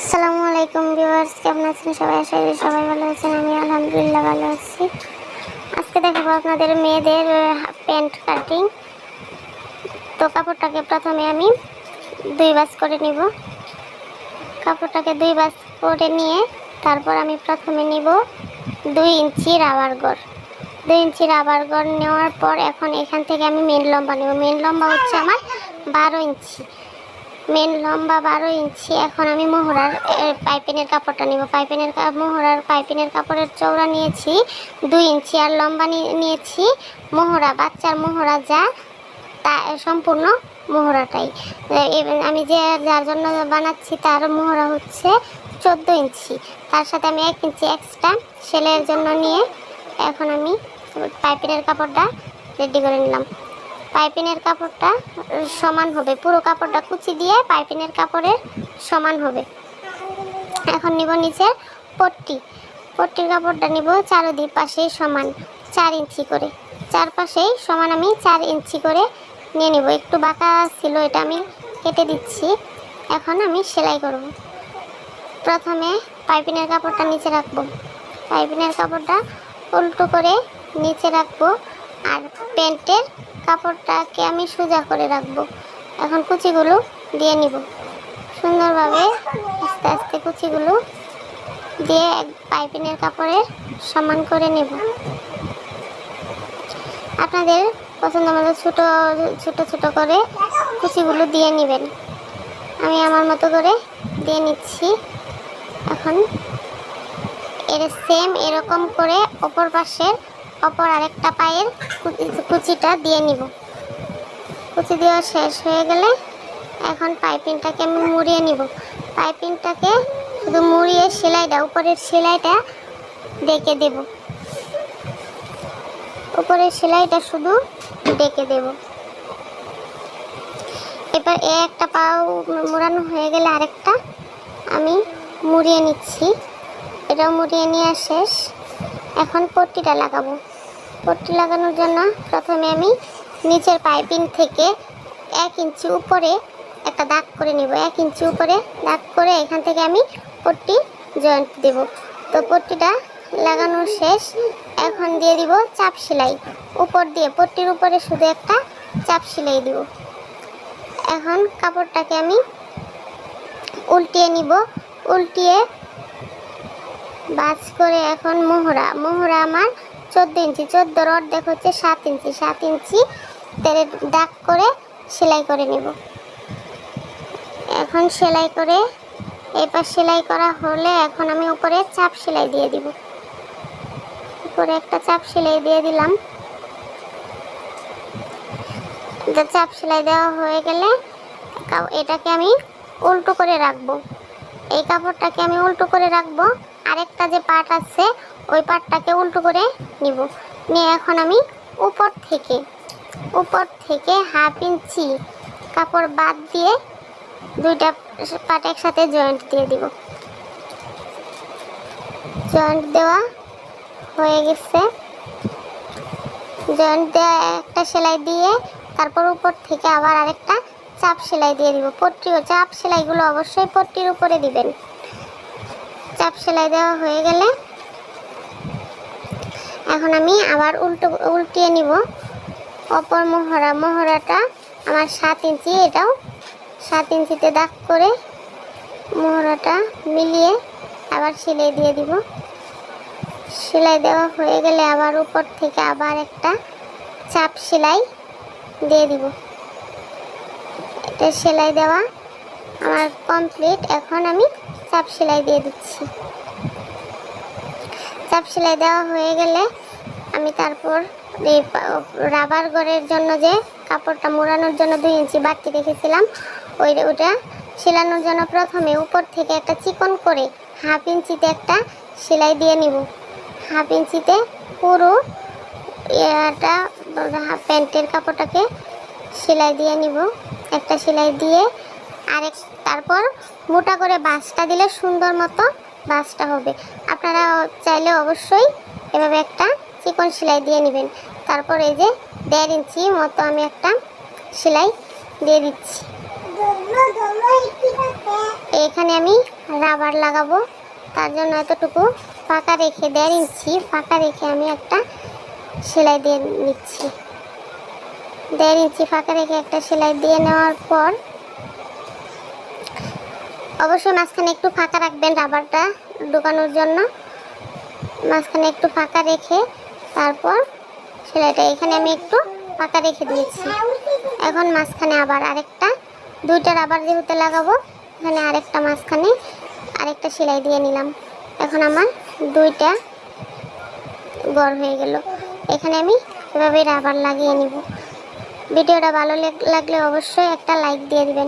আসসালামু আলাইকুম ভিউয়ার্স, কেমন আছেন সবাই? আশা করি সবাই ভালো আছেন। আমি আলহামদুলিল্লাহ ভালো আছি। আজকে দেখাবো আপনাদের মেয়েদের প্যান্ট কাটিং। তো কাপড়টাকে প্রথমে আমি দুই ভাঁজ করে নিব। কাপড়টাকে দুই ভাঁজ করে নিয়ে তারপর আমি প্রথমে নিব 2 ইঞ্চি রাবার গড়। 2 ইঞ্চি রাবার গড় নেওয়ার পর এখন এখান থেকে আমি মেন লম্বা নেব। মেন লম্বা হচ্ছে আমার 12 ইঞ্চি। মেন লম্বা 12 ইঞ্চি। এখন আমি মোহরার পাইপিনের কাপড়টা নিব। মোহরার পাইপিনের কাপড়ের চওড়া নিয়েছি 2 ইঞ্চি আর লম্বা নিয়েছি মোহরা, বাচ্চার মোহরা যা তা সম্পূর্ণ মোহরাটাই। আমি যার জন্য বানাচ্ছি তার মোহরা হচ্ছে 14 ইঞ্চি। তার সাথে আমি 1 ইঞ্চি এক্সট্রা সেলাইয়ের জন্য নিয়ে এখন আমি পাইপিনের কাপড়টা রেডি করে নিলাম। পাইপিনের কাপড়টা সমান হবে, পুরো কাপড়টা কুচি দিয়ে পাইপিনের কাপড়ের সমান হবে। এখন নিব নিচের পট্টির কাপড়টা নিব চারদিক পাশে সমান 4 ইঞ্চি করে, চারপাশেই সমান আমি 4 ইঞ্চি করে নিয়ে নিব। একটু বাঁকা ছিল, এটা আমি কেটে দিচ্ছি। এখন আমি সেলাই করব। প্রথমে পাইপিনের কাপড়টা নিচে রাখবো, পাইপিনের কাপড়টা উল্টো করে নিচে রাখবো আর প্যান্টের কাপড়টাকে আমি সোজা করে রাখবো। এখন কুচিগুলো দিয়ে নিব সুন্দরভাবে, আস্তে আস্তে কুচিগুলো দিয়ে পাইপিনের কাপড়ের সমান করে নেব। আপনাদের পছন্দ মতো ছোট ছোট করে কুচিগুলো দিয়ে নেবেন। আমি আমার মতো করে দিয়ে নিচ্ছি। এখন সেম এরকম করে অপর আরেকটা পায়ের কুচিটা দিয়ে নিব। কুচি দেওয়া শেষ হয়ে গেলে এখন পাইপিংটাকে আমি মুড়িয়ে নিব। পাইপিংটাকে শুধু মুড়িয়ে উপরের সেলাইটা ডেকে দেব। উপরের সেলাইটা শুধু ডেকে দেব। এবার একটা পাও মুড়ানো হয়ে গেলে আরেকটা আমি মুড়িয়ে নিচ্ছি। এটাও মুড়িয়ে নেওয়া শেষ। এখন পট্টিটা লাগাবো। পট্টি লাগানোর জন্য প্রথমে আমি নিচের পাইপিং থেকে 1 ইঞ্চি উপরে একটা দাগ করে নিব। 1 ইঞ্চি উপরে দাগ করে এখান থেকে আমি পট্টি জয়েন্ট দেব। তো পট্টিটা লাগানো শেষ। এখন দিয়ে দিব চাপ সেলাই উপর দিয়ে, পট্টির উপরে শুধু একটা চাপ সেলাই দিব। এখন কাপড়টাকে আমি উল্টিয়ে নিব। উল্টিয়ে ভাঁজ করে এখন মোহরা আমার 14 ইঞ্চি, 14 অর্ধেক হচ্ছে 7 ইঞ্চি। 7 ইঞ্চি তেরে দাগ করে সেলাই করে নেব। এখন সেলাই করে এবার সেলাই করা হলে এখন আমি উপরে চাপ সেলাই দিয়ে দিব। উপরে একটা চাপ সেলাই দিয়ে দিলাম। চাপ সেলাই দেওয়া হয়ে গেলে এটাকে আমি উল্টো করে রাখবো। এই কাপড়টাকে আমি উল্টো করে রাখবো। আরেকটা যে পার্ট আছে ওই পার্টটাকে উল্টো করে নিব। নিয়ে এখন আমি উপর থেকে 1/2 ইঞ্চি কাপড় বাদ দিয়ে দুইটা পার্ট একসাথে জয়েন্ট দিয়ে দিব। জয়েন্ট দেওয়া হয়ে গেছে। জয়েন্ট দেওয়া একটা সেলাই দিয়ে তারপর উপর থেকে আবার আরেকটা চাপ সেলাই দিয়ে দিব। চাপ সেলাইগুলো অবশ্যই পট্টির উপরে দিবেন। চাপ সেলাই দেওয়া হয়ে গেলে এখন আমি আবার উল্টিয়ে নিব। অপর মোহরাটা আমার 7 ইঞ্চি, এটাও 7 ইঞ্চিতে দাগ করে মোহরাটা মিলিয়ে আবার সেলাই দিয়ে দিব। সেলাই দেওয়া হয়ে গেলে আবার উপর থেকে আবার একটা চাপ সেলাই দিয়ে দিব। এটা সেলাই দেওয়া আমার কমপ্লিট। এখন আমি চাপ সেলাই দিয়ে দিচ্ছি। চাপ সেলাই দেওয়া হয়ে গেলে আমি তারপর এই রাবার গড়ের জন্য যে কাপড়টা মোড়ানোর জন্য 2 ইঞ্চি বাড়তি রেখেছিলাম ওটা সেলানোর জন্য প্রথমে উপর থেকে একটা চিকন করে 1/2 ইঞ্চিতে একটা সেলাই দিয়ে নিব। 1/2 ইঞ্চিতে পুরো এটা প্যান্টের কাপড়টাকে সেলাই দিয়ে নিব। একটা সেলাই দিয়ে তারপর মোটা করে বাঁশটা দিলে সুন্দর মতো বাঁশটা হবে। আপনারা চাইলে অবশ্যই এভাবে একটা চিকন সেলাই দিয়ে নেবেন। তারপর এই যে 1.5 ইঞ্চি মতো আমি একটা সেলাই দিয়ে দিচ্ছি। এখানে আমি রাবার লাগাবো, তার জন্য এতটুকু ফাঁকা রেখে 1.5 ইঞ্চি ফাঁকা রেখে আমি একটা সেলাই দিয়ে নিচ্ছি। 1.5 ইঞ্চি ফাঁকা রেখে একটা সেলাই দিয়ে নেওয়ার পর অবশ্যই মাঝখানে একটু ফাঁকা রাখবেন রাবারটা ঢোকানোর জন্য। মাঝখানে একটু ফাঁকা রেখে তারপর সেলাইটা এখানে আমি একটু ফাঁকা রেখে দিয়েছি। এখন মাঝখানে আবার দুইটা রাবার যেহেতু লাগাবো, এখানে মাঝখানে আরেকটা সেলাই দিয়ে নিলাম। এখন আমার দুইটা গড় হয়ে গেল। এখানে আমি এভাবে রাবার লাগিয়ে নিব। ভিডিওটা ভালো লাগলে অবশ্যই একটা লাইক দিয়ে দিবেন।